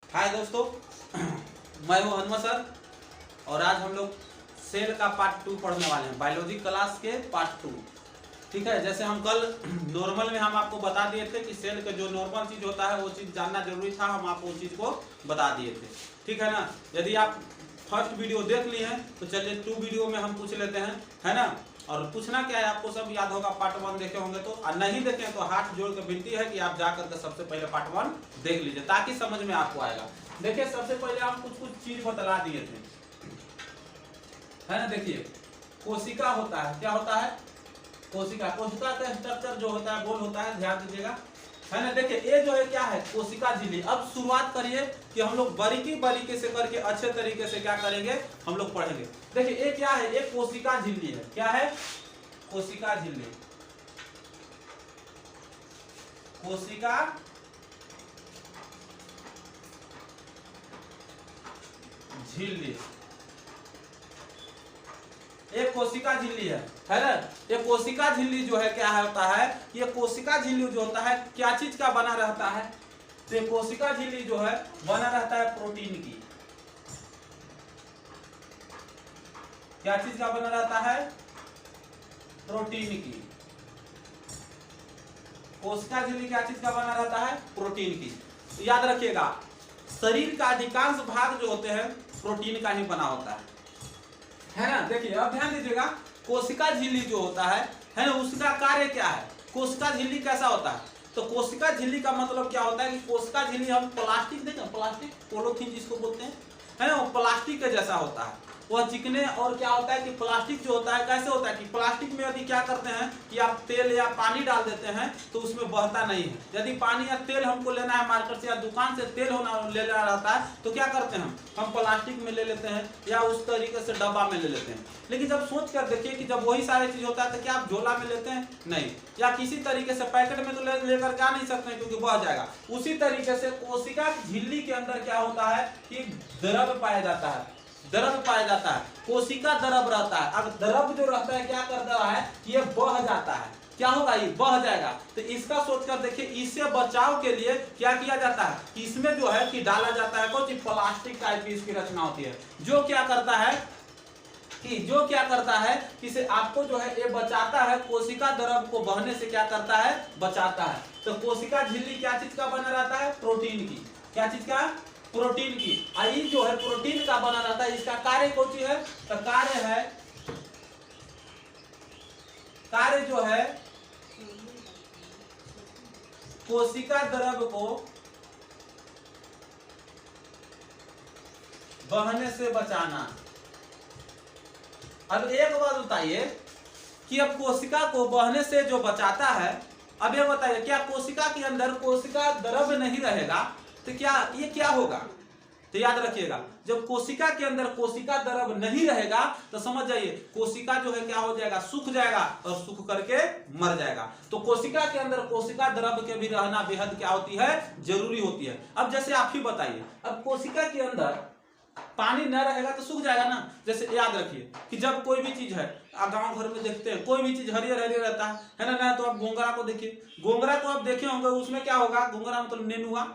हाय दोस्तों, मैं हूं हनुमा सर और आज हम लोग सेल का पार्ट 2 पढ़ने वाले हैं। बायोलॉजी क्लास के पार्ट 2। ठीक है, जैसे हम कल नॉर्मल में हम आपको बता दिए थे कि सेल का जो नॉर्मल चीज होता है वो चीज जानना जरूरी था, हम आपको उस चीज को बता दिए थे। ठीक है ना। यदि आप फर्स्ट वीडियो देख लिए हैं तो चलिए 2 वीडियो में हम पूछ लेते हैं, है ना। और पूछना क्या है, आपको सब याद होगा, पार्ट 1 देखे होंगे तो, और नहीं देखें तो हाथ जोड़ के विनती है कि आप जाकर के सबसे पहले पार्ट 1 देख लीजिए ताकि समझ में आपको आएगा। देखिए, सबसे पहले हम कुछ चीज बतला दिए थे, है ना। देखिए, कोशिका होता है, क्या होता है, कोशिका। कोशिका का स्ट्रक्चर जो होता है गोल होता है, ध्यान दीजिएगा, है ना। देखिए, ये जो है क्या है, कोशिका झिल्ली। अब शुरुआत करिए कि हम लोग बारीकी से करके अच्छे तरीके से क्या करेंगे, हम लोग पढ़ेंगे। देखिए, ये क्या है, ये कोशिका झिल्ली है। क्या है, कोशिका झिल्ली। कोशिका झिल्ली एक कोशिका झिल्ली है ना। ये कोशिका झिल्ली जो है क्या होता है, ये कोशिका झिल्ली जो होता है क्या चीज का बना रहता है, तो ये कोशिका झिल्ली जो है बना रहता है प्रोटीन की। क्या चीज का बना रहता है, प्रोटीन की। कोशिका झिल्ली क्या चीज का बना रहता है, प्रोटीन की। तो याद रखिएगा, शरीर का अधिकांश भाग जो होते हैं प्रोटीन का ही बना होता है ना। देखिए, अब ध्यान दीजिएगा, कोशिका झिल्ली जो होता है ना, उसका कार्य क्या है। कोशिका झिल्ली कैसा होता है, तो कोशिका झिल्ली का मतलब क्या होता है कि कोशिका झिल्ली, हम प्लास्टिक देखें, प्लास्टिक पॉलीथीन जिसको बोलते हैं, है ना, वो प्लास्टिक के जैसा होता है। वह चिकने, और क्या होता है कि प्लास्टिक जो होता है कैसे होता है कि प्लास्टिक में यदि क्या करते हैं कि आप तेल या पानी डाल देते हैं तो उसमें बहता नहीं है। यदि पानी या तेल हमको लेना है मार्केट से या दुकान से तेल लेना रहता है तो क्या करते हैं, हम प्लास्टिक में ले लेते हैं या उस तरीके से डब्बा में ले लेते हैं। लेकिन जब सोच कर देखिए कि जब वही सारी चीज होता है तो क्या आप झोला में लेते हैं, नहीं, या किसी तरीके से पैकेट में तो लेकर के आ नहीं सकते हैं क्योंकि बह जाएगा। उसी तरीके से कोशिका झिल्ली के अंदर क्या होता है कि द्रव पाया जाता है, द्रव पाया जाता है, कोशिका द्रव रहता है। अब द्रव जो रहता है क्या कर रहा है कि ये बह जाता है, क्या होगा, ये बह जाएगा। तो इसका सोचकर देखिए, इससे बचाव के लिए क्या किया जाता है कि इसमें जो है कि डाला जाता है कुछ प्लास्टिक टाइप की इसकी रचना होती है, जो क्या करता है कि इसे आपको जो है ये बचाता है, कोशिका द्रव को बहने से क्या करता है, बचाता है। तो कोशिका झिल्ली क्या चीज का बना रहता है, प्रोटीन की। क्या चीज का, प्रोटीन की। आई जो है प्रोटीन का बना रहता है। इसका कार्य कौन सी है, तो कार्य जो है कोशिका द्रव को बहने से बचाना। अब एक बात बताइए कि अब कोशिका को बहने से जो बचाता है, अब ये बताइए क्या कोशिका के अंदर कोशिका द्रव नहीं रहेगा तो क्या ये क्या होगा। तो याद रखिएगा, जब कोशिका के अंदर कोशिका द्रव नहीं रहेगा तो समझ जाइए कोशिका जो है क्या हो जाएगा, सूख जाएगा और सूख करके मर जाएगा। तो कोशिका के अंदर कोशिका द्रव के भी रहना बेहद क्या होती है, जरूरी होती है। अब जैसे आप ही बताइए, अब कोशिका के अंदर पानी न रहेगा तो सूख जाएगा ना। जैसे याद रखिए कि जब कोई भी चीज है, गांव घर में देखते हैं कोई भी चीज हरियर हरियर रहता है ना। तो आप घोंघरा को देखिए, घोंघरा को आप देखे होंगे, उसमें क्या होगा, घोंघरा मतलब नेनुआ,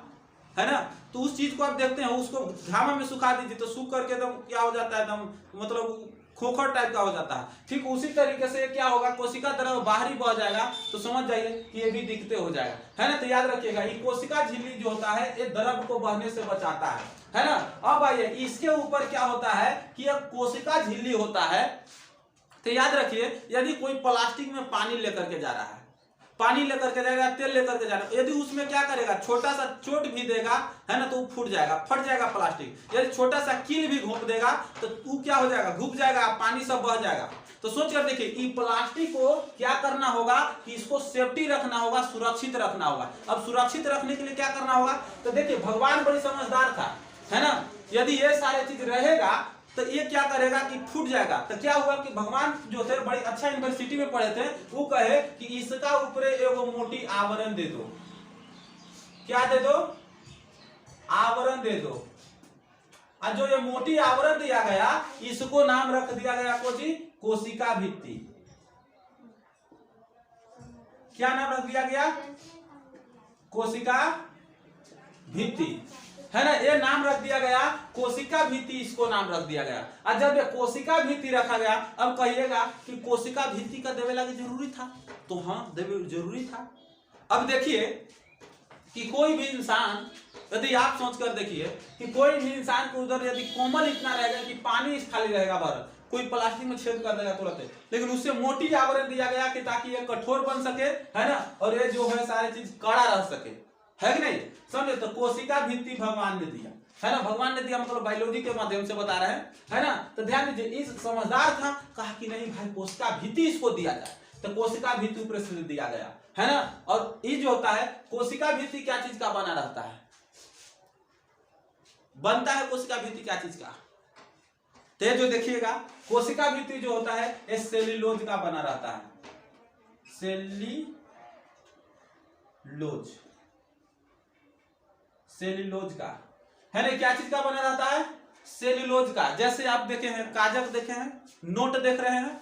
है ना। तो उस चीज को आप देखते हैं, उसको घामा में सुखा दीजिए तो सूख करके एकदम क्या हो जाता है, एकदम मतलब खोखर टाइप का हो जाता है। ठीक उसी तरीके से क्या होगा, कोशिका द्रव बाहरी बह जाएगा तो समझ जाइए कि ये भी दिखते हो जाएगा, है ना। तो याद रखिएगा, ये कोशिका झिल्ली जो होता है ये द्रव को बहने से बचाता है ना। अब आइए, इसके ऊपर क्या होता है कि यह कोशिका झिल्ली होता है। तो याद रखिए, यदि कोई प्लास्टिक में पानी लेकर के जा रहा है, पानी लेकर के जाएगा, तेल लेकर के जाएगा, यदि उसमें क्या करेगा, छोटा सा चोट भी देगा, है ना, तो वो फूट जाएगा, फट जाएगा प्लास्टिक। यदि छोटा सा कील भी घोंप देगा तो वो क्या हो जाएगा, घुप जाएगा, पानी सब बह जाएगा। तो सोच कर देखिए, ये प्लास्टिक को क्या करना होगा कि इसको सेफ्टी रखना होगा, सुरक्षित रखना होगा। अब सुरक्षित रखने के लिए क्या करना होगा, तो देखिए भगवान बड़ी समझदार था, है ना। यदि ये सारे चीज रहेगा तो ये क्या करेगा कि फूट जाएगा। तो क्या हुआ कि भगवान जो थे बड़ी अच्छा यूनिवर्सिटी में पढ़े थे, वो कहे कि इसका ऊपर एगो मोटी आवरण दे दो। क्या दे दो, आवरण दे दो। और जो ये मोटी आवरण दिया गया इसको नाम रख दिया गया कोशिका भित्ति। क्या नाम रख दिया गया, कोशिका भित्ति, है ना, ये नाम रख दिया गया कोशिका भित्ति, इसको नाम रख दिया गया। और जब ये कोशिका भित्ति रखा गया, अब कहिएगा कि कोशिका भित्ति का देवे लगे जरूरी था, तो हाँ देवे जरूरी था। अब देखिए कि कोई भी इंसान, यदि आप सोच कर देखिए कि कोई भी इंसान को उधर यदि कोमल इतना रहेगा कि पानी खाली रहेगा भर, कोई प्लास्टिक में छेद कर देगा तुरंत, लेकिन उससे मोटी आवरण दिया गया कि ताकि ये कठोर बन सके, है ना, और ये जो है सारी चीज कड़ा रह सके, है कि नहीं, समझे। तो कोशिका भित्ति भगवान ने दिया, है ना, भगवान ने दिया मतलब बायोलॉजी के माध्यम से बता रहे हैं, है ना। तो ध्यान दीजिए, इस समझदार था, कहा कि नहीं भाई कोशिका भित्ति इसको दिया जाए, तो कोशिका भित्ति ऊपर से दिया गया, है ना। और ये जो होता है कोशिका भित्ति क्या चीज का बना रहता है, बनता है कोशिका भित्ति क्या चीज का, तो जो देखिएगा कोशिका भित्ति जो होता है ये सेल्यूलोज का बना रहता है, सेल्यूलोज का, है ना। क्या चीज का बना रहता है, सेल्यूलोज का। जैसे आप देखे हैं कागज देखे हैं, नोट देख रहे हैं,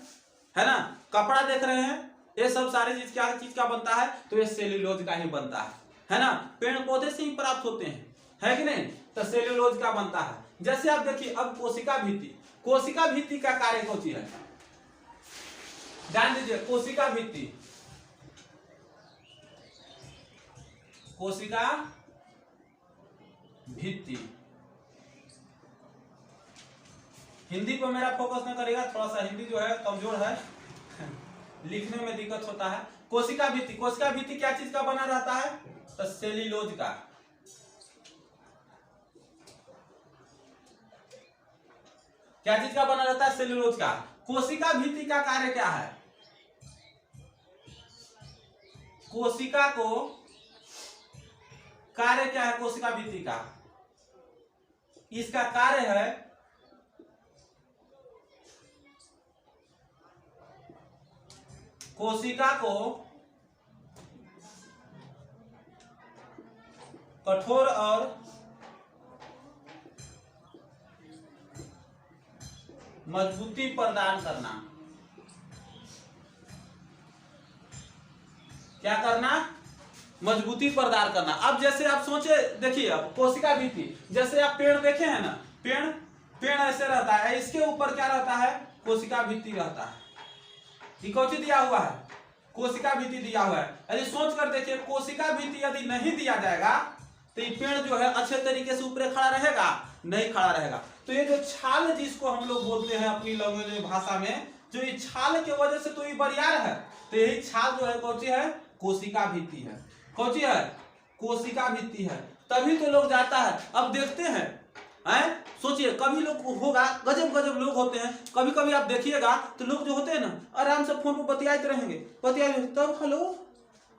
है ना, कपड़ा देख रहे हैं, ये सब सारी चीज क्या चीज का बनता है, तो ये सेल्यूलोज का ही बनता है ना। पेड़ पौधे से ही प्राप्त होते हैं, है कि नहीं, तो सेल्यूलोज का बनता है। जैसे आप देखिए अब कोशिका भित्ति, कोशिका भित्ति का कार्य कौन सी है, ध्यान दीजिए, कोशिका भित्ति, कोशिका भित्ति, हिंदी पर मेरा फोकस न करेगा, थोड़ा सा हिंदी जो है कमजोर है, लिखने में दिक्कत होता है। कोशिका भित्ति, कोशिका भित्ति क्या चीज का बना रहता है, तो सेल्यूलोज का। क्या चीज का बना रहता है, सेल्यूलोज का। कोशिका भित्ति का कार्य क्या है, कोशिका को कार्य क्या है, कोशिका भित्ति का, इसका कार्य है कोशिका को कठोर और मजबूती प्रदान करना। क्या करना, मजबूती प्रदान करना। अब जैसे आप सोचे देखिए, अब कोशिका भित्ति, जैसे आप पेड़ देखे हैं ना, पेड़ ऐसे रहता है, इसके ऊपर क्या रहता है, कोशिका भित्ति रहता है। ये कौन सी दिया हुआ है, कोशिका भित्ति दिया हुआ है। यदि सोच कर देखिए कोशिका भित्ति यदि नहीं दिया जाएगा तो ये पेड़ जो है अच्छे तरीके से ऊपर खड़ा रहेगा, नहीं खड़ा रहेगा। तो ये जो छाल जिसको हम लोग बोलते हैं अपनी लैंग्वेज भाषा में, जो ये छाल के वजह से तो ये बरियार है, तो यही छाल जो है कौन सी है, कोशिका भित्ति है। कौन सी है, कोशिका भित्ति है, तभी तो लोग जाता है। अब देखते हैं, सोचिए कभी लोग होगा, गजब गजब लोग होते हैं, कभी कभी आप देखिएगा तो लोग जो होते हैं ना आराम से फोन पर बतियाते रहेंगे, तब हेलो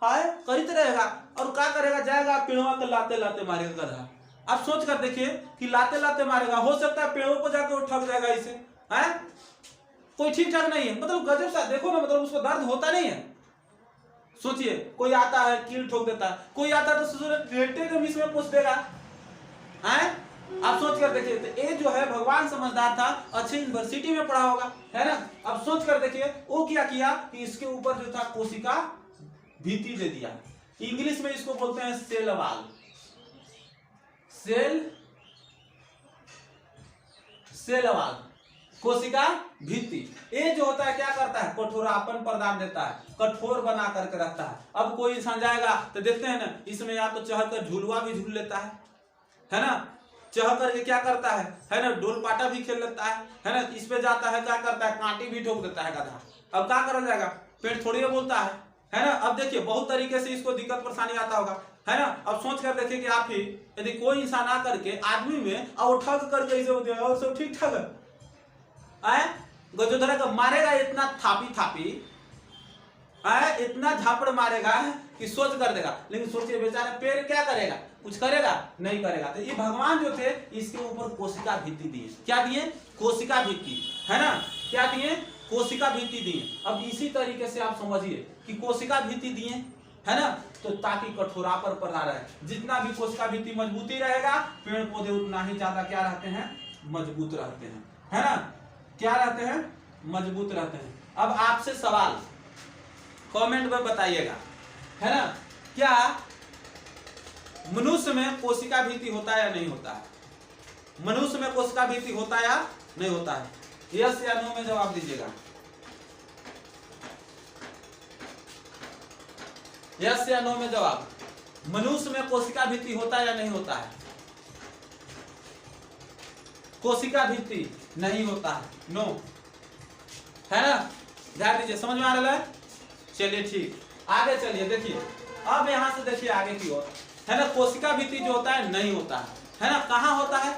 हाय करते रहेगा, और क्या करेगा, जाएगा पेड़ों को लाते लाते मारेगा गधा। आप सोच कर देखिए कि लाते लाते मारेगा, हो सकता है पेड़ों को जाकर वो ठग जाएगा इसे, कोई ठीक ठाक नहीं है, मतलब गजब सा देखो ना, मतलब उसको दर्द होता नहीं है। सोचिए कोई आता है कील ठोक देता है, कोई आता है तो रेटे के मिस में पूछ देगा, आप सोच कर देखिए। तो ये जो है भगवान समझदार था, अच्छे यूनिवर्सिटी में पढ़ा होगा, है ना। अब सोच कर देखिए वो क्या किया कि इसके ऊपर जो था कोशिका भित्ति दे दिया, इंग्लिश में इसको बोलते हैं सेल वॉल, सेल वॉल, कोशिका भित्ति। ये जो होता है क्या करता है, कठोरापन प्रदान देता है, कठोर बना करके रखता है। अब कोई इंसान जाएगा तो देखते हैं ना, इसमें या तो चढ़ कर झूलवा भी झूल लेता है ना, चढ़ करके क्या करता है ना, डोल पाटा भी खेल लेता है ना, इस पे जाता है क्या करता है, कांटी भी ठोक देता है गधा। अब क्या कर जाएगा, पेट थोड़ी बोलता है ना। अब देखिए बहुत तरीके से इसको दिक्कत परेशानी आता होगा, है ना। अब सोच कर देखिए कि आप ही यदि कोई इंसान आकर के आदमी में और ठग करके इसे और सब ठीक ठाक है, गजोधरा का मारेगा इतना थापी इतना झापड़ मारेगा कि सोच कर देगा। लेकिन सोचिए बेचारा पेड़ क्या करेगा, कुछ करेगा नहीं करेगा। तो ये भगवान जो थे इसके ऊपर कोशिका भित्ति दिए, क्या दिए, कोशिका भित्ति, है ना, क्या दिए, कोशिका भित्ति दिए। अब इसी तरीके से आप समझिए कि कोशिका भित्ति दिए, है ना, तो ताकि कठोरापन प्रदान रहे। जितना भी कोशिका भित्ति मजबूती रहेगा, पेड़ पौधे उतना ही ज्यादा क्या रहते हैं, मजबूत रहते हैं, है ना, क्या रहते हैं, मजबूत रहते हैं। अब आपसे सवाल कमेंट में बताइएगा, है ना, क्या मनुष्य में कोशिका भित्ति होता है या नहीं होता है? मनुष्य में कोशिका भित्ति होता है या नहीं होता है? यस या नो में जवाब दीजिएगा। यस या नो में जवाब। मनुष्य में कोशिका भित्ति होता है या नहीं होता है? कोशिका भित्ति नहीं होता है, नो है ना। ध्यान दीजिए, समझ में आ रहा है? चलिए ठीक, आगे चलिए। देखिए अब यहां से देखिए आगे की ओर, है ना। कोशिका भित्ति जो होता है नहीं होता है ना। कहां होता है?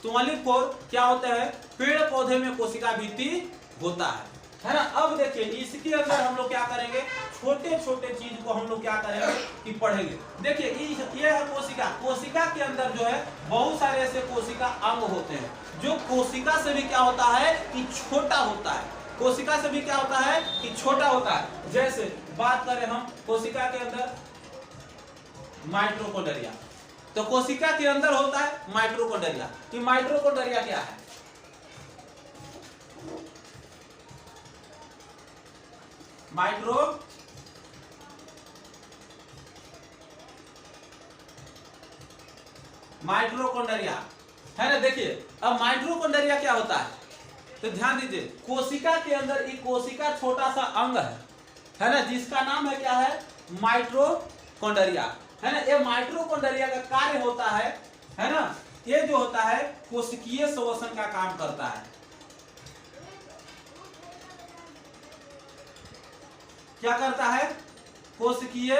तो ओनली फॉर क्या होता है? पेड़ पौधे में कोशिका भित्ति होता है ना। अब देखिए इसके अंदर हम लोग क्या करेंगे, छोटे छोटे चीज को हम लोग क्या करेंगे कि पढ़ेंगे। देखिए ये है कोशिका। कोशिका के अंदर जो है बहुत सारे ऐसे कोशिका अंग होते हैं जो कोशिका से भी क्या होता है कि छोटा होता है। कोशिका से भी क्या होता है कि छोटा होता है। जैसे बात करें हम कोशिका के अंदर माइटोकॉन्ड्रिया, तो कोशिका के अंदर होता है माइटोकॉन्ड्रिया। कि माइटोकॉन्ड्रिया क्या है? माइटोकॉन्ड्रिया है ना। देखिए अब माइटोकॉन्ड्रिया क्या होता है, तो ध्यान दीजिए। कोशिका के अंदर एक कोशिका छोटा सा अंग है ना, जिसका नाम है क्या है? माइटोकॉन्ड्रिया है ना। ये माइटोकॉन्ड्रिया का कार्य होता है ना, ये जो होता है कोशिकीय श्वसन का काम करता है। क्या करता है? कोशिकीय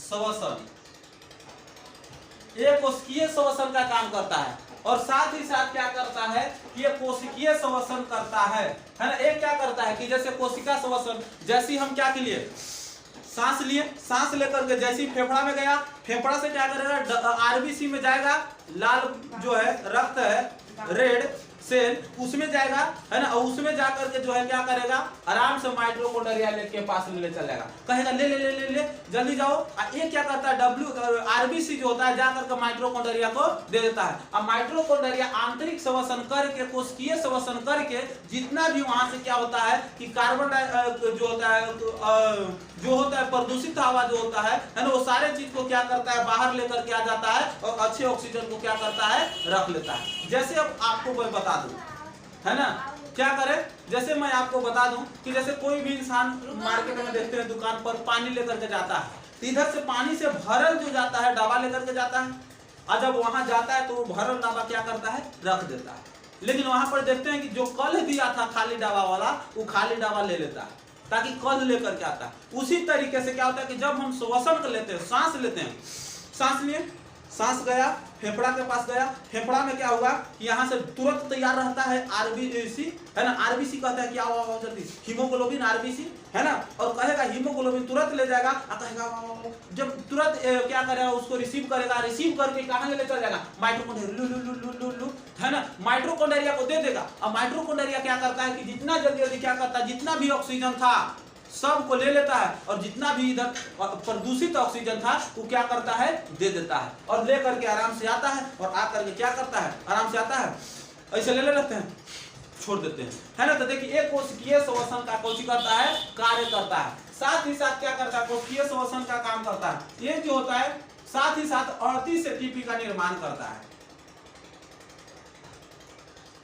श्वसन। ये कोशिकीय श्वसन का काम करता है और साथ ही साथ क्या करता है कि ये कोशिकीय श्वसन करता है ना। ये क्या करता है कि जैसे कोशिका श्वसन, जैसे हम क्या के लिए सांस लिए, सांस लेकर के जैसे फेफड़ा में गया, फेफड़ा से क्या करेगा? आरबीसी में जाएगा, लाल जो है रक्त है रेड सेल, उसमें जाएगा है ना। और उसमें जाकर के जो है क्या करेगा? आराम से माइटोकॉन्ड्रिया के पास ले चल जाएगा, कहेगा ले ले ले ले ले जल्दी जाओ। ये क्या करता है? आरबीसी जो होता है जाकर के माइटोकॉन्ड्रिया को दे देता है। अब माइटोकॉन्ड्रिया आंतरिक श्वसन करके, कोशिकीय श्वसन करके जितना भी वहां से क्या होता है कि कार्बन जो होता है प्रदूषित हवा जो होता है ना, वो सारे चीज को क्या करता है? बाहर लेकर के आ जाता है और अच्छे ऑक्सीजन को क्या करता है? रख लेता है। जैसे अब आपको मैं बता दूं है ना, क्या करें? जैसे मैं आपको बता दूं कि जैसे कोई भी इंसान मार्केट में देखते हैं दुकान पर पानी लेकर के जाता है, तो इधर से पानी से भरल जो जाता है डब्बा लेकर के जाता है, और जब वहां जाता है तो वो भरल डब्बा क्या करता है? रख देता है। लेकिन वहां पर देखते हैं कि जो कल दिया था खाली डब्बा वाला, वो खाली डब्बा ले लेता है ताकि कल लेकर के आता है। उसी तरीके से क्या होता है कि जब हम श्वसन कर लेते हैं, सांस लेते हैं, सांस लिए, सांस गया फेफड़ा के पास गया, फेफड़ा में क्या होगा कि यहाँ से तुरंत तैयार रहता है आरबीसी है ना। आरबीसी कहता है क्या हुआ जल्दी? हीमोग्लोबिन आरबीसी है ना। और कहेगा हीमोग्लोबिन तुरंत ले जाएगा और कहेगा जब तुरंत क्या करेगा? उसको रिसीव करेगा, रिसीव करके कहाँ ले चल जाएगा? माइटोकॉन्ड्रिया है ना, माइटोकॉन्ड्रिया को दे देगा। अब माइटोकॉन्ड्रिया क्या करता है कि जितना जल्दी जल्दी क्या करता है, जितना भी ऑक्सीजन था सब को ले लेता है और जितना भी इधर प्रदूषित ऑक्सीजन था वो क्या करता है? दे देता है और ले करके आराम से आता है और आकर के क्या करता है? आराम से आता है, ऐसे ले लेते हैं, छोड़ देते हैं है ना। तो देखिए एक कोशिकीय श्वसन का कौन करता है? कार्य करता है। साथ ही साथ क्या करता है? कोशिकीय श्वसन का काम करता है। ये जो होता है साथ ही साथ 38 एटीपी का निर्माण करता है।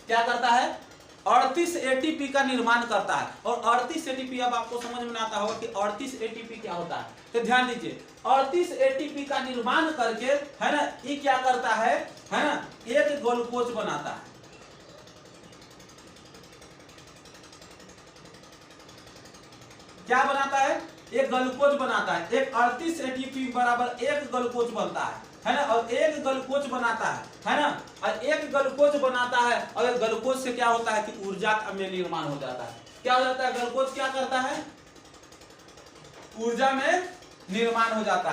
क्या करता है? 38 एटीपी का निर्माण करता है। और 38 एटीपी अब आपको समझ में आता होगा कि 38 एटीपी क्या होता है। तो ध्यान दीजिए, 38 एटीपी का निर्माण करके है ना ये क्या करता है ना, एक ग्लूकोज बनाता है। क्या बनाता है? एक ग्लूकोज बनाता है। एक 38 एटीपी बराबर एक ग्लूकोज बनता है ना। और एक ग्लूकोज बनाता है ना। और एक ग्लूकोज बनाता है और एक ग्लूकोज से क्या होता है कि ऊर्जा में निर्माण हो जाता है। क्या हो जाता है? ग्लूकोज क्या करता है? ऊर्जा में निर्माण हो जाता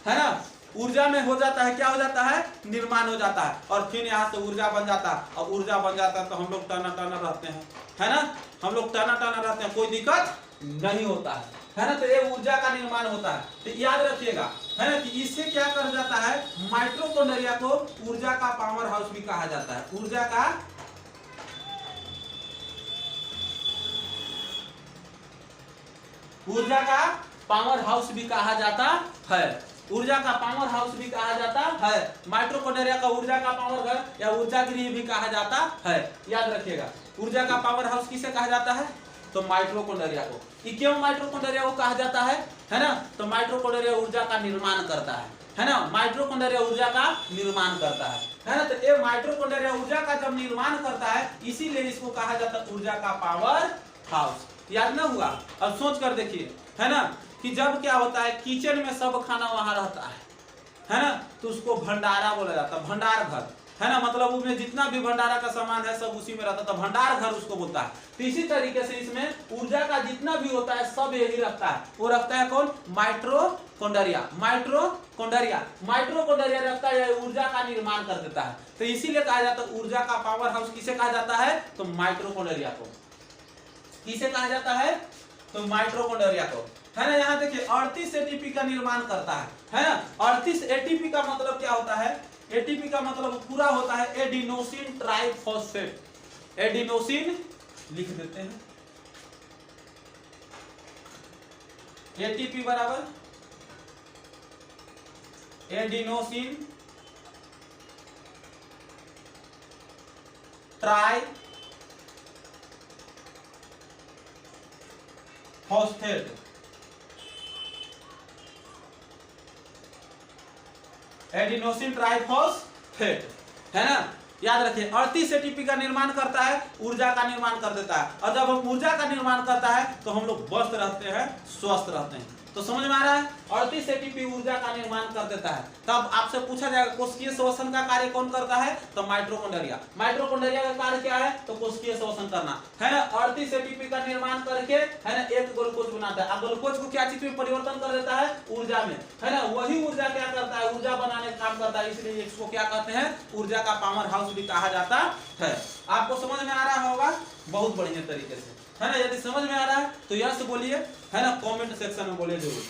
है ना। ऊर्जा में हो जाता है, क्या हो जाता है? निर्माण हो जाता है। और फिर यहाँ से ऊर्जा बन जाता है। और ऊर्जा बन जाता है तो हम लोग टना टना रहते हैं है ना। हम लोग टना टना रहते हैं, कोई दिक्कत नहीं होता है ना। तो ये ऊर्जा का निर्माण होता है। तो याद रखिएगा है ना कि इससे क्या कर जाता है? माइटोकॉन्ड्रिया को ऊर्जा का पावर हाउस भी कहा जाता है। ऊर्जा का पावर हाउस भी कहा जाता है ऊर्जा का पावर हाउस भी कहा जाता है। माइटोकॉन्ड्रिया का ऊर्जा का पावर घर या ऊर्जा गृह भी कहा जाता है। याद रखिएगा, ऊर्जा का पावर हाउस किसे कहा जाता है? तो माइटोकॉन्ड्रिया को। क्यों माइटोकॉन्ड्रिया को कहा जाता है ना? तो माइटोकॉन्ड्रिया ऊर्जा का निर्माण करता है ना? माइटोकॉन्ड्रिया ऊर्जा का निर्माण करता है ना? तो ये माइटोकॉन्ड्रिया ऊर्जा का जब निर्माण करता है, इसीलिए इसको कहा जाता है ऊर्जा का पावर हाउस। याद ना हुआ? अब सोच कर देखिए, है ना, कि जब क्या होता है, किचन में सब खाना वहां रहता है ना, तो उसको भंडारा बोला जाता है, भंडार घर, है ना, मतलब उसमें जितना भी भंडारा का सामान है सब उसी में रहता है, तो भंडार घर उसको बोलता है। तो इसी तरीके से इसमें ऊर्जा का जितना भी होता है सब यही रखता है। वो रखता है कौन? माइटोकॉन्ड्रिया। माइटोकॉन्ड्रिया रखता है, ऊर्जा का निर्माण कर देता है। तो इसीलिए कहा जाता है ऊर्जा का पावर हाउस किसे कहा जाता है? तो माइटोकॉन्ड्रिया को। किसे कहा जाता है? तो माइटोकॉन्ड्रिया को, है ना। यहाँ देखिए 38 एटीपी का निर्माण करता है ना। 38 एटीपी का मतलब क्या होता है? एटीपी का मतलब पूरा होता है एडिनोसिन ट्राइफॉस्फेट। एडिनोसिन लिख देते हैं, एटीपी बराबर एडिनोसिन ट्राइफॉस्फेट। एडिनोसिन ट्राइफॉस्फेट, है ना। याद रखिए 38 एटीपी का निर्माण करता है, ऊर्जा का निर्माण कर देता है। और जब हम ऊर्जा का निर्माण करता है तो हम लोग स्वस्थ रहते हैं, स्वस्थ रहते हैं। तो समझ में आ रहा है? 38 एटीपी ऊर्जा का निर्माण कर देता है। तब आपसे पूछा जाएगा कोशिकीय श्वसन का कार्य कौन करता है? तो माइटोकॉन्ड्रिया। माइटोकॉन्ड्रिया का कार्य क्या है? तो कोशिकीय श्वसन करना, है ना। 38 एटीपी का निर्माण करके, है ना, एक ग्लूकोज बनाता है। अब ग्लूकोज को क्या चीज में परिवर्तन कर देता है? ऊर्जा में, है ना। वही ऊर्जा क्या करता है? ऊर्जा बनाने का काम करता है। इसलिए इसको क्या कहते हैं? ऊर्जा का पावर हाउस भी कहा जाता है। आपको समझ में आ रहा होगा बहुत बढ़िया तरीके से, है ना। यदि समझ में आ रहा है तो यस बोलिए, है ना, कमेंट सेक्शन में बोलिए जरूर।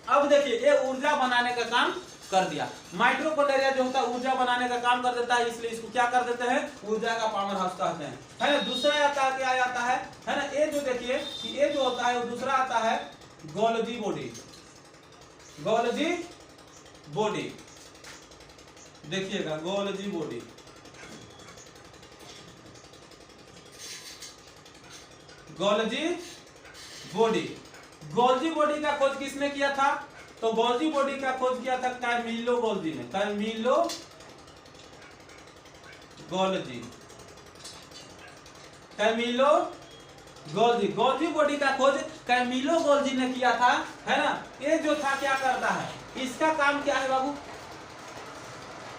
अब देखिए ये ऊर्जा बनाने का काम कर दिया। माइटोकॉन्ड्रिया जो होता है ऊर्जा बनाने का काम कर देता है, इसलिए इसको क्या कर देते हैं? ऊर्जा का पावर हाउस कहते हैं, है ना। दूसरा आता है, क्या आता है ना, ये जो देखिए कि ये जो होता है वो दूसरा आता है गोल्गी बॉडी। गोल्गी बॉडी देखिएगा, Golgi body, Golgi body. Golgi body का खोज किसने किया था? तो गोल्गी बॉडी का खोज किया था कैमिलो गोल्गी ने। Camillo Golgi, Camillo Golgi. Golgi body का खोज कैमिलो गोल्गी ने किया था, है ना। ये जो था क्या करता है? इसका काम क्या है बाबू?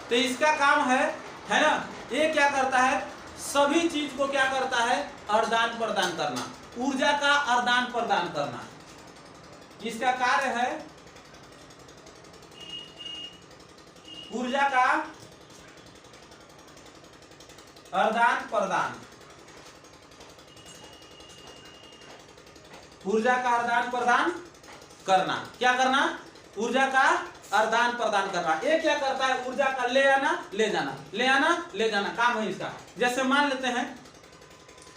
तो इसका काम है ना, ये क्या करता है? सभी चीज को क्या करता है? आदान प्रदान करना, ऊर्जा का आदान प्रदान करना। इसका कार्य है ऊर्जा का आदान प्रदान, ऊर्जा का आदान प्रदान करना। क्या करना? ऊर्जा का आदान प्रदान करना। ये क्या करता है? ऊर्जा का ले आना ले जाना, ले आना ले जाना काम है इसका। जैसे मान लेते हैं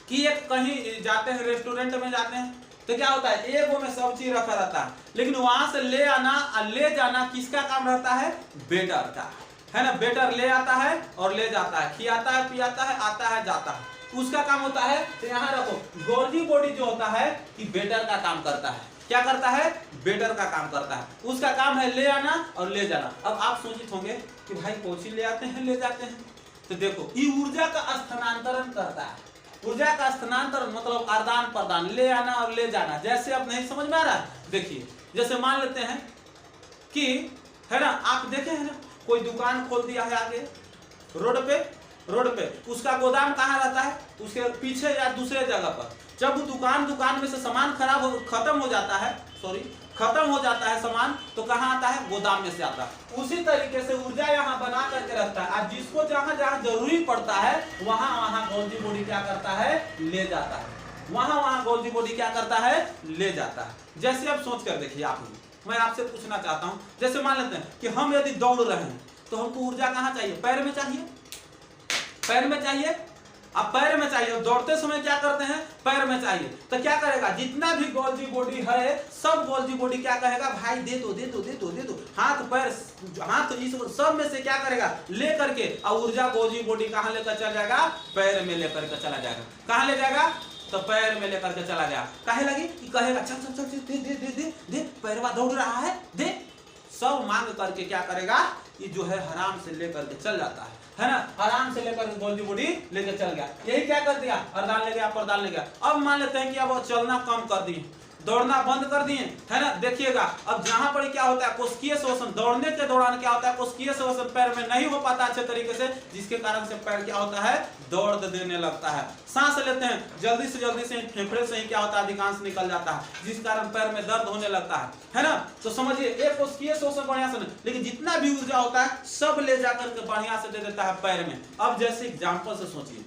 कि एक कहीं जाते हैं, रेस्टोरेंट में जाते हैं, तो क्या होता है? एक वो में सब चीज रखा रहता है, लेकिन वहां से ले आना और ले जाना किसका काम रहता है? वेटर का, है ना। वेटर ले आता है और ले जाता है, खिलाता है, पियाता है, आता है, जाता है, उसका काम होता है। तो यहाँ रखो गोल्गी बॉडी जो होता है कि वेटर का काम करता है। क्या करता है? वेटर का काम करता है। उसका काम है ले आना और ले जाना। अब आप सोचित होंगे कि भाई कौन सी ले आते हैं, ले जाते हैं? तो देखो ये ऊर्जा का स्थानांतरण करता है। ऊर्जा का स्थानांतरण मतलब आदान प्रदान, ले आना और ले जाना। जैसे अब नहीं समझ में आ रहा? देखिए जैसे मान लेते हैं कि, है ना, आप देखे हैं ना, कोई दुकान खोल दिया है आगे रोड पे, उसका गोदाम कहाँ रहता है? उसके पीछे या दूसरे जगह पर। जब दुकान में से सामान खत्म हो जाता है सामान, तो कहाँ आता है? गोदाम में से आता है। उसी तरीके से ऊर्जा यहाँ बना करके रखता है, और जिसको जहाँ जहाँ जरूरी पड़ता है वहां गोल्गी बॉडी क्या करता है? ले जाता है। वहां गोल्गी बॉडी क्या करता है? ले जाता है। जैसे अब सोच कर देखिए, मैं आपसे पूछना चाहता हूँ, जैसे मान लेते हैं कि हम यदि दौड़ रहे हैं तो हमको ऊर्जा कहाँ चाहिए? पैर में चाहिए, पैर में चाहिए। अब पैर में चाहिए, दौड़ते समय क्या करते हैं, पैर में चाहिए, तो क्या करेगा, जितना भी गोल्जी बॉडी है सब गोल्जी बॉडी क्या कहेगा, भाई दे दो दे दो दे दो दे दो, हाथ पैर हाथ इस सब में से क्या करेगा, ले करके और ऊर्जा गोल्जी बॉडी कहाँ लेकर चला जाएगा, पैर में लेकर के चला जाएगा। कहाँ ले जाएगा, तो पैर में लेकर के चला गया। काहे लगी कि कहेगा चल चल चल दे दे दे दे दे, पैरवा दौड़ रहा है दे, सब मांग करके क्या करेगा, ये जो है आराम से लेकर के चल जाता है ना, आराम से लेकर गोल्जी बॉडी लेकर चल गया। यही क्या कर दिया, अरदान ले गया, परदान ले गया। अब मान लेते हैं कि अब चलना कम कर दिए, दौड़ना बंद कर दिए, है ना। देखिएगा अब जहां पर क्या होता है, कोशिकीय शोषण, दौड़ने के दौरान क्या होता है, कोशिकीय शोषण पैर में नहीं हो पाता अच्छे तरीके से, जिसके कारण से पैर क्या होता है, दौड़ देने लगता है। सांस लेते हैं जल्दी से फेफड़े से ही क्या होता है, अधिकांश निकल जाता है, जिस कारण पैर में दर्द होने लगता है ना। तो समझिए एक कोशिकीय शोषण बढ़िया से, लेकिन जितना भी ऊर्जा होता है सब ले जाकर के बढ़िया से दे देता है पैर में। अब जैसे एग्जाम्पल से सोचिए,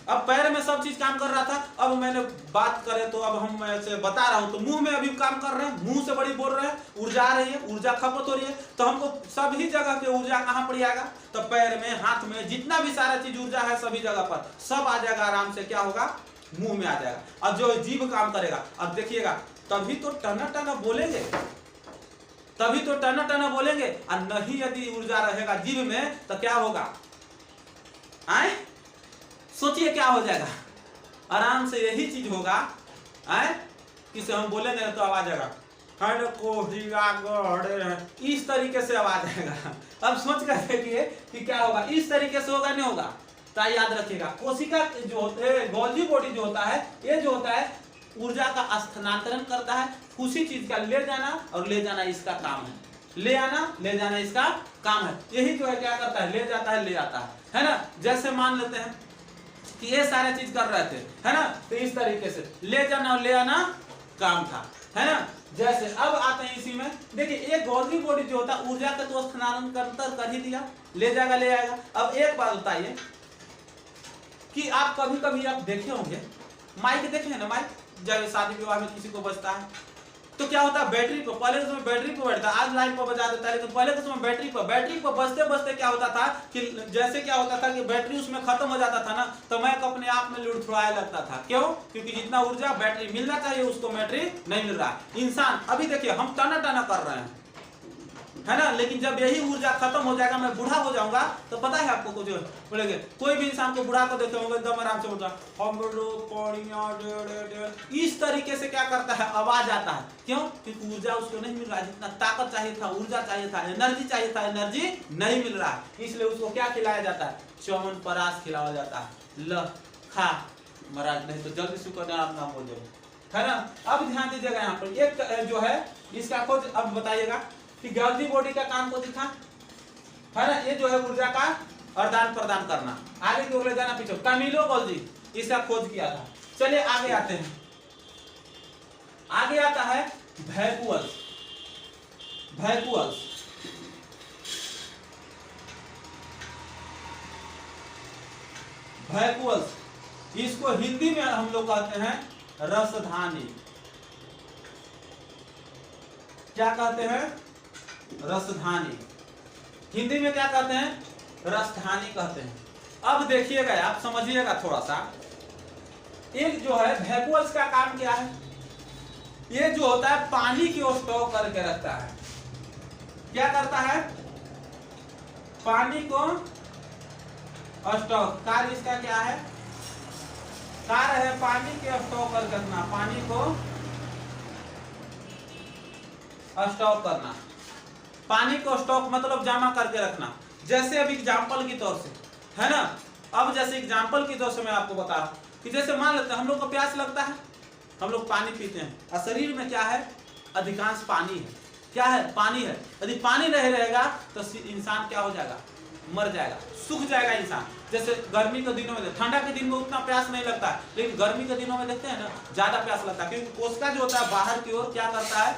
अब पैर में सब चीज काम कर रहा था, अब मैंने बात करें तो अब हम ऐसे बता रहा हूं, तो मुंह में अभी काम कर रहे हैं, मुंह से बड़ी बोल रहे हैं, ऊर्जा आ रही है, ऊर्जा खपत हो रही है, तो हमको सभी जगह के ऊर्जा कहां पर आएगा, तो पैर में, हाथ में, जितना भी सारा चीज ऊर्जा है सभी जगह पर सब आ जाएगा, आराम से क्या होगा, मुंह में आ जाएगा। अब जो जीभ काम करेगा, अब देखिएगा तभी तो टना टना बोलेंगे, तभी तो टना टना बोलेंगे, और नहीं यदि ऊर्जा रहेगा जीभ में तो क्या होगा, आए सोचिए क्या हो जाएगा, आराम से यही चीज होगा, किसे हम बोलेंगे तो आवाज आएगा, इस तरीके से आवाज आएगा। अब सोच कर देखिए कि क्या होगा, इस तरीके से होगा नहीं होगा, तो याद रखिएगा कोशिका जो होते हैं, गोल्जी बॉडी जो होता है, ये जो होता है ऊर्जा का स्थानांतरण करता है, उसी चीज का ले जाना और ले जाना इसका काम है, ले आना ले जाना इसका काम है, यही जो है क्या करता है, ले जाता है ले आता है ना। जैसे मान लेते हैं कि ये सारे चीज कर रहे थे, है ना, तो इस तरीके से ले जाना और ले आना काम था, है ना। जैसे अब आते हैं इसी में, देखिए एक गोल्जी बॉडी जो होता है ऊर्जा का तो स्थानांतरण कर ही दिया, ले जाएगा ले आएगा। अब एक बात बताइए कि आप कभी कभी आप देखे होंगे, माइक देखे ना, माइक जब शादी विवाह में किसी को बजता है तो क्या होता है, बैटरी पर, पहले के समय बैटरी पर बैठता, आज लाइन पर बजा देता है, लेकिन पहले के समय बैटरी पर बजते बजते क्या होता था कि जैसे क्या होता था कि बैटरी उसमें खत्म हो जाता था ना, तो मैं अपने आप में लुढ़थुड़ाने लगता था। क्यों, क्योंकि जितना ऊर्जा बैटरी मिलना चाहिए उसको बैटरी नहीं मिल रहा। इंसान अभी देखिए हम टाना टाना कर रहे हैं, है ना, लेकिन जब यही ऊर्जा खत्म हो जाएगा, मैं बूढ़ा हो जाऊंगा, तो पता है आपको कुछ बोलेंगे, कोई भी इंसान को बूढ़ा को देखे होंगे एकदम आराम से बोलता इस तरीके से क्या करता है, आवाज आता है। क्यों, क्योंकि ऊर्जा उसको नहीं मिल रहा है, जितना ताकत चाहिए था, ऊर्जा चाहिए था, एनर्जी चाहिए था, एनर्जी नहीं मिल रहा है, इसलिए उसको क्या खिलाया जाता है, च्यवनप्राश खिलाया जाता है। ल खा महाराज, नहीं तो जल्दी से नाम हो जाए, है ना। अब ध्यान दीजिएगा यहाँ पर एक जो है इसका खोज, अब बताइएगा कि गोल्जी बॉडी का काम को दिखा, है ना, ये जो है ऊर्जा का आदान प्रदान करना, आगे की ओर ले जाना, पीछे, कामिलो गोल्जी इसका खोज किया था। चलिए आगे आते हैं, आगे आता है वैक्यूल्स। वैक्यूल्स वैक्यूल्स इसको हिंदी में हम लोग कहते हैं रसधानी। क्या कहते हैं, रसधानी। हिंदी में क्या कहते हैं, रसधानी कहते हैं। अब देखिएगा, आप समझिएगा थोड़ा सा, एक जो है वैक्यूल्स का काम क्या है, ये जो होता है पानी को स्टॉक करके रखता है। क्या करता है, पानी को स्टॉक, कार्य इसका क्या है, कार्य है पानी के स्टॉक करके रखना, पानी को स्टॉक करना। पानी को स्टॉक मतलब जमा करके रखना। जैसे अब एग्जाम्पल की तौर से, है ना, अब जैसे एग्जाम्पल की तौर से मैं आपको बता रहा हूं कि जैसे मान लेते हैं हम लोग को प्यास लगता है, हम लोग पानी पीते हैं, और शरीर में क्या है, अधिकांश पानी है। क्या है, पानी है। यदि पानी नहीं रहेगा तो इंसान क्या हो जाएगा, मर जाएगा, सूख जाएगा इंसान। जैसे गर्मी के दिनों में, ठंडा के दिन में उतना प्यास नहीं लगता है, लेकिन गर्मी के दिनों में देखते हैं ना ज्यादा प्यास लगता है, क्योंकि कोशिका जो होता है बाहर की ओर क्या करता है,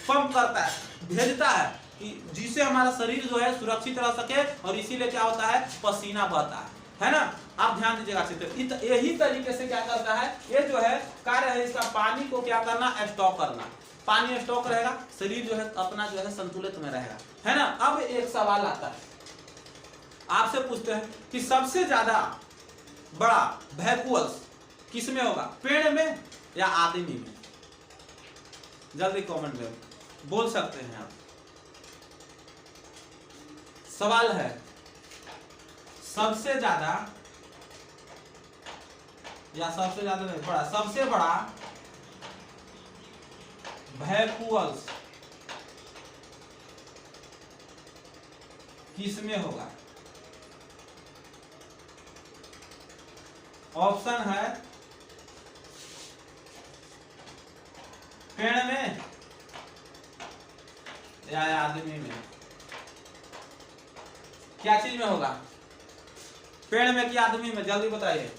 पंप करता है, भेजता है, कि जिससे हमारा शरीर जो है सुरक्षित रह सके, और इसीलिए क्या होता है, पसीना बहता है ना। आप ध्यान दीजिएगा अच्छे से, यही तरीके से क्या करता है, ये जो है कार्य है इसका, पानी को क्या करना, स्टॉक करना। पानी स्टॉक रहेगा, शरीर जो है अपना जो है संतुलित में रहेगा, है ना। अब एक सवाल आता है, आपसे पूछते हैं कि सबसे ज्यादा बड़ा वैक्यूल्स किस में होगा, पेड़ में या आदमी में? जल्दी कमेंट में बोल सकते हैं आप। सवाल है सबसे ज्यादा या सबसे ज्यादा नहीं, बड़ा, सबसे बड़ा वैक्यूल्स किस में होगा? ऑप्शन है पेड़ में या आदमी में। क्या चीज में होगा, पेड़ में कि आदमी में? जल्दी बताइए।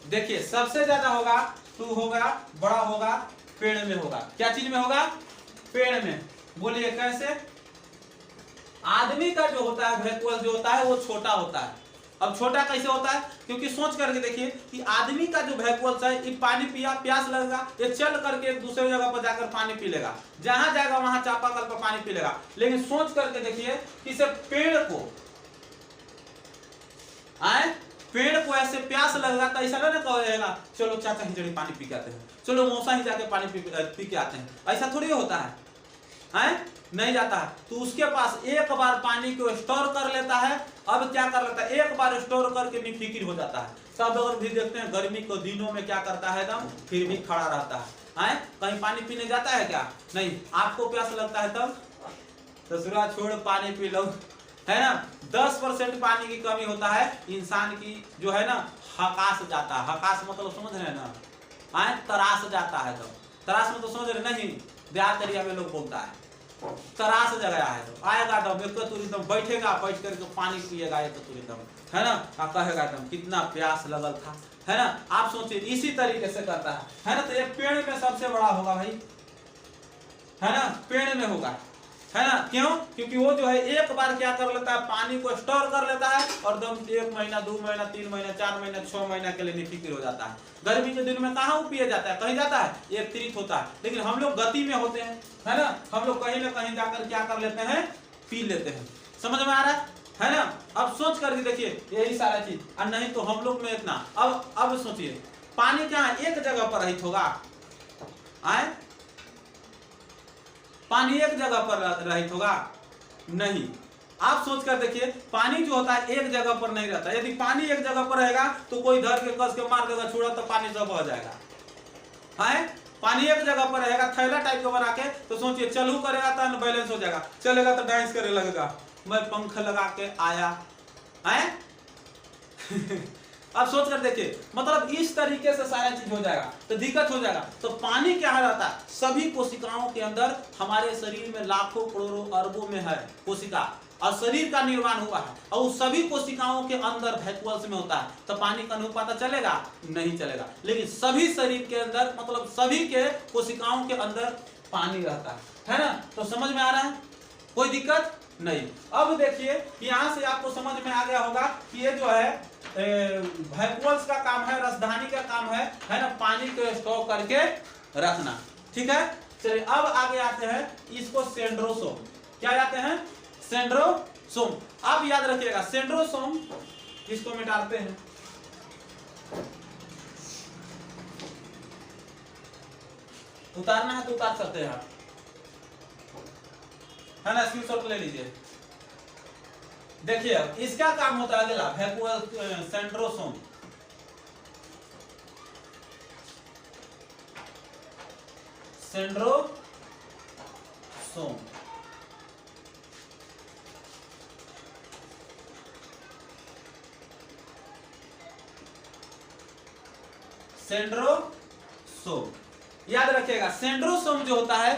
देखिए सबसे ज्यादा होगा तो होगा, बड़ा होगा, पेड़ में होगा। क्या चीज में होगा, पेड़ में। बोलिए कैसे? आदमी का जो होता है वैक्यूल जो होता है वो छोटा होता है। अब छोटा कैसे होता है? क्योंकि सोच करके देखिए कि आदमी का जो वैक्यूल्स है, ये पानी पिया, प्यास लगेगा, ये चल करके एक दूसरे जगह पर जाकर पानी पी लेगा, जहां जाएगा वहां चापाकल पर पानी पी लेगा। लेकिन सोच करके देखिए कि इसे पेड़ को पेड़ को ऐसे प्यास लगेगा तो ऐसा ना कहेगा चलो चाचा हिजड़ी पानी पी के आते हैं, चलो मौसा ही जाके पानी पी के आते हैं। ऐसा थोड़ी होता है, नहीं जाता है। तो उसके पास एक बार पानी को स्टोर कर लेता है। अब क्या कर लेता है, एक बार स्टोर करके बेफिक्र हो जाता है। सब अगर भी देखते हैं गर्मी के दिनों में क्या करता है, एकदम फिर भी खड़ा रहता है। कहीं पानी पीने जाता है क्या? नहीं। आपको प्यास लगता है तब ससुरा छोड़ पानी पी लो, है ना। 10% पानी की कमी होता है इंसान की, जो है ना हकास जाता है। हकास मतलब समझ रहे हैं ना, तरास जाता है। तब तरास में तो समझ रहे नहीं, देहात एरिया में लोग बोलता है तरास जगह है। तो आएगा एकदम एकदम बैठेगा, बैठ करके पानी पिएगा एकदम, है ना। कहेगा एकदम कितना प्यास लगल था, है ना। आप सोचिए इसी तरीके से करता है ना। तो ये पेड़ में सबसे बड़ा होगा भाई, है ना, पेड़ में होगा, है ना। क्यों? क्योंकि वो जो है एक बार क्या कर लेता है, पानी को स्टोर कर लेता है और दम 1 महीना 2 महीना 3 महीना 4 महीना 6 महीना के लिए निफिक्र हो जाता है। गर्मी के दिन में कहाँ पिया जाता है, कहीं जाता है, एकत्रित होता है। लेकिन हम लोग गति में होते हैं, है ना। हम लोग कहीं ना कहीं जाकर क्या कर लेते हैं, पी लेते हैं। समझ में आ रहा है ना। अब सोच करके देखिए यही सारा चीज, और नहीं तो हम लोग में इतना। अब सोचिए पानी क्या एक जगह पर रहित होगा, पानी एक जगह पर रहित होगा? नहीं। आप सोच कर देखिए पानी जो होता है एक जगह पर नहीं रहता। यदि पानी एक जगह पर रहेगा तो कोई धर के कस के मार देगा छुड़ा तो पानी सब बह जाएगा, है। पानी एक जगह पर रहेगा थैला टाइप का बना के, तो सोचिए चलू करेगा तो अनबैलेंस हो जाएगा, चलेगा तो डांस करे लगेगा। मैं पंख लगा के आया, है। अब सोच कर देखिए, मतलब इस तरीके से सारा चीज हो जाएगा तो दिक्कत हो जाएगा। तो पानी क्या रहता है, सभी कोशिकाओं के अंदर, हमारे शरीर में लाखों करोड़ों अरबों में है कोशिका, और शरीर का निर्माण हुआ है, और उस सभी कोशिकाओं के अंदर वैक्यूल्स में होता है। तो पानी का अनुपात चलेगा? नहीं चलेगा। लेकिन सभी शरीर के अंदर, मतलब सभी के कोशिकाओं के अंदर पानी रहता है ना। तो समझ में आ रहा है, कोई दिक्कत नहीं। अब देखिए यहाँ से आपको समझ में आ गया होगा कि ये जो है वैक्यूल्स का काम है, रसधानी का काम है ना, पानी को स्टोर करके रखना। ठीक है, चलिए अब आगे आते हैं इसको सेंट्रोसोम। क्या जाते हैं? सेंट्रोसोम। अब याद रखिएगा सेंट्रोसोम, इसको मिटाते हैं। उतारना है तो उतार सकते हैं आप, है ना। स्क्रीनशॉट ले लीजिए। देखिए इसका काम होता है अगला वैक्यूल सेंट्रोसोम। सेंट्रोसोम सेंट्रोसोम याद रखिएगा। सेंट्रोसोम जो होता है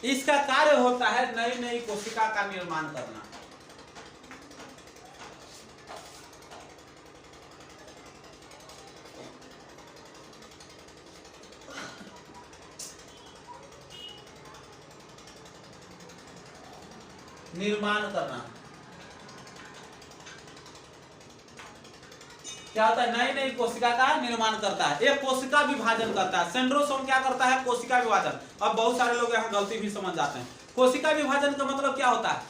इसका कार्य होता है नई नई कोशिका का निर्माण करना। निर्माण करना क्या होता है? नई नई कोशिका का निर्माण करता है, एक कोशिका विभाजन करता है। सेंट्रोसोम क्या करता है? कोशिका विभाजन। अब बहुत सारे लोग यहाँ गलती भी समझ जाते हैं। कोशिका विभाजन का मतलब क्या होता है?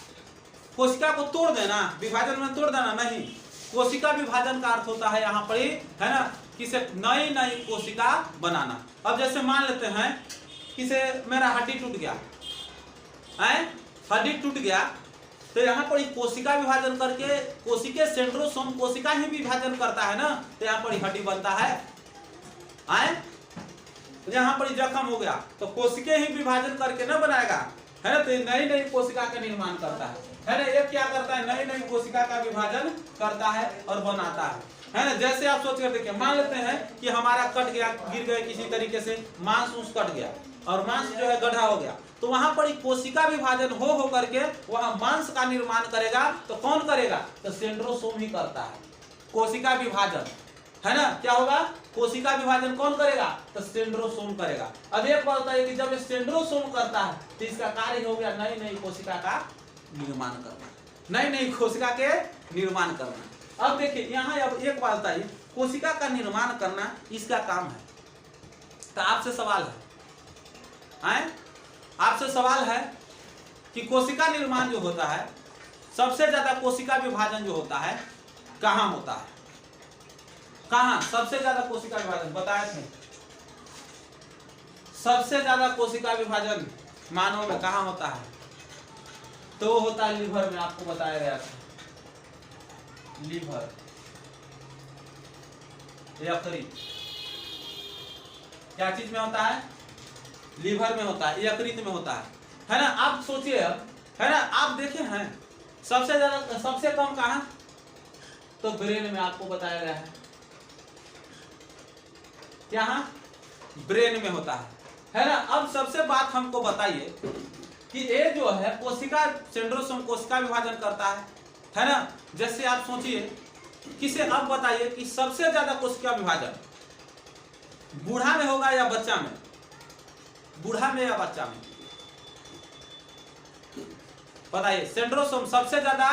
कोशिका को तोड़ देना, विभाजन में तोड़ देना नहीं। कोशिका विभाजन का अर्थ होता है यहाँ पर ही, है ना, किसे नई नई कोशिका बनाना। अब जैसे मान लेते हैं किसे मेरा हड्डी टूट गया है, हड्डी टूट गया, तो यहाँ पर कोशिका विभाजन करके कोशिके सेंट्रोसोम कोशिका ही विभाजन करता है ना, तो यहाँ पर हड्डी बनता है। यहाँ पर जख्म हो गया तो कोशिके ही विभाजन करके ना बनाएगा, है ना, तो नई नई कोशिका का निर्माण करता है ना। ये क्या करता है, नई नई कोशिका का विभाजन करता है और बनाता है ना। जैसे आप सोच कर देखिए, मान लेते हैं कि हमारा कट गया, गिर गए किसी तरीके से, मांस उस कट गया और मांस जो है गड्ढा हो गया, तो वहां पर कोशिका विभाजन हो करके वहां मांस का निर्माण करेगा, तो कौन करेगा, तो सेंट्रोसोम ही करता है कोशिका विभाजन, है ना। क्या होगा, कोशिका विभाजन कौन करेगा, तो सेंट्रोसोम करेगा। अब एक बात बताइए कि जब सेंट्रोसोम करता है तो इसका कार्य हो गया नई नई कोशिका का निर्माण करना, नई नई कोशिका के निर्माण करना। अब देखिए यहाँ अब एक बात बताइए, कोशिका का निर्माण करना इसका काम है, तो आपसे सवाल है, आपसे सवाल है कि कोशिका निर्माण जो होता है, सबसे ज्यादा कोशिका विभाजन जो होता है कहाँ होता है, कहाँ सबसे ज्यादा कोशिका विभाजन बताए थे, सबसे ज्यादा कोशिका विभाजन मानव में कहाँ होता है, तो वो होता है लीवर में, आपको बताया गया था लीवर, यकृत, क्या चीज में होता है, लीवर में होता है, यकृत में होता है ना। आप सोचिए, है ना, आप देखे हैं सबसे ज्यादा सबसे कम कहाँ, तो ब्रेन में, आपको बताया गया है, क्या ब्रेन में होता है ना। अब सबसे बात हमको बताइए कि ये जो है कोशिका सेंट्रोसोम कोशिका विभाजन करता है ना। जैसे आप सोचिए किसे, अब बताइए कि सबसे ज्यादा कोशिका विभाजन बूढ़ा में होगा या बच्चा में, बूढ़ा में या बच्चा में, बताइए। सेंट्रोसोम सबसे ज्यादा